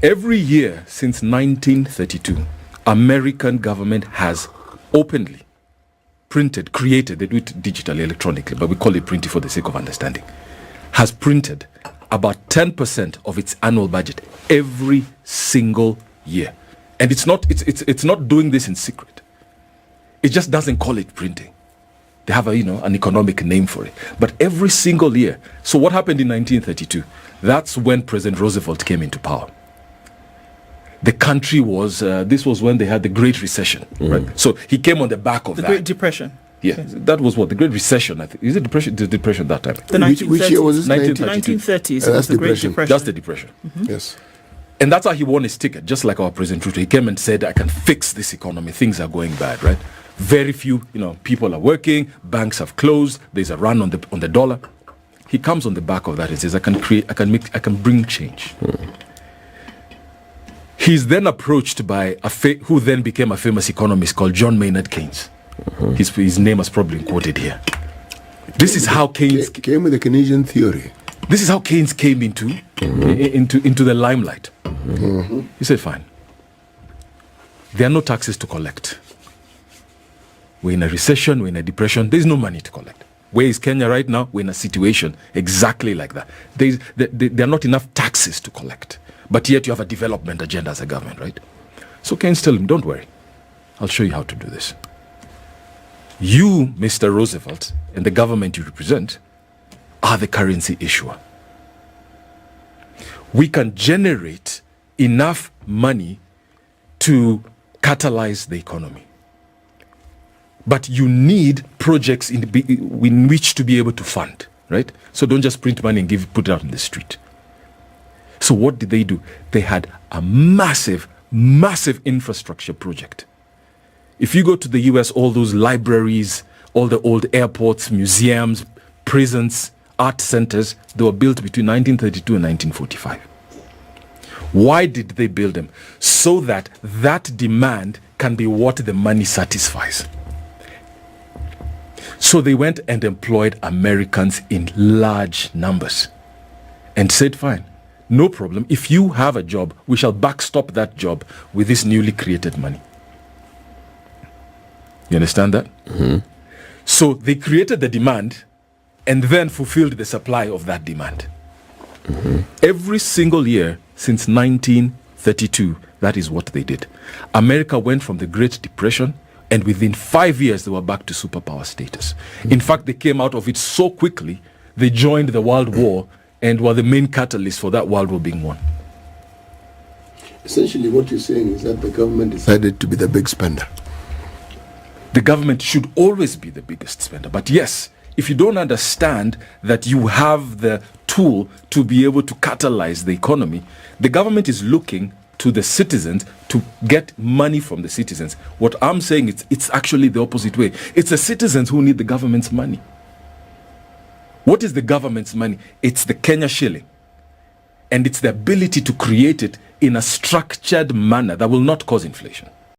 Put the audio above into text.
Every year since 1932, American government has openly printed, created, they do it digitally, electronically, but we call it printing for the sake of understanding, has printed about 10% of its annual budget every single year. And it's not doing this in secret. It just doesn't call it printing. They have an economic name for it. But every single year. So what happened in 1932? That's when President Roosevelt came into power. The country was, this was when they had the Great Recession, right? So he came on the back of the that. Great Depression. Yeah, that was what? The Great Recession, I think. Is it depression? The depression that time? Which year was this? 1930s. That's the Great Depression. That's the depression. Yes. And that's how he won his ticket, just like our President Ruto. He came and said, I can fix this economy. Things are going bad, right? Very few, people are working. Banks have closed. There's a run on the dollar. He comes on the back of that and says, I can bring change. He's then approached by who then became a famous economist called John Maynard Keynes. His name is probably quoted here. This is how Keynes came with the Keynesian theory. This is how Keynes came into the limelight. He said, fine. There are no taxes to collect. We're in a recession, we're in a depression, there's no money to collect. Where is Kenya right now? We're in a situation exactly like that. There are not enough taxes to collect. But yet you have a development agenda as a government, right? So Keynes told him, don't worry. I'll show you how to do this. You, Mr. Roosevelt, and the government you represent are the currency issuer. We can generate enough money to catalyze the economy. But you need projects in which to be able to fund, right? So don't just print money and put it out in the street. So what did they do? They had a massive, massive infrastructure project. If you go to the US, all those libraries, all the old airports, museums, prisons, art centers, they were built between 1932 and 1945. Why did they build them? So that demand can be what the money satisfies. So they went and employed Americans in large numbers and said, fine, no problem. If you have a job, we shall backstop that job with this newly created money. You understand that? So they created the demand and then fulfilled the supply of that demand. Every single year since 1932, that is what they did. America went from the Great Depression, and within 5 years, they were back to superpower status. In fact, they came out of it so quickly, they joined the World War and were the main catalyst for that World War being won. Essentially, what you're saying is that the government decided to be the big spender. The government should always be the biggest spender. But yes, if you don't understand that you have the tool to be able to catalyze the economy, the government is looking to the citizens to get money from the citizens. What I'm saying is it's actually the opposite way. It's the citizens who need the government's money. What is the government's money? It's the Kenya shilling. And it's the ability to create it in a structured manner that will not cause inflation.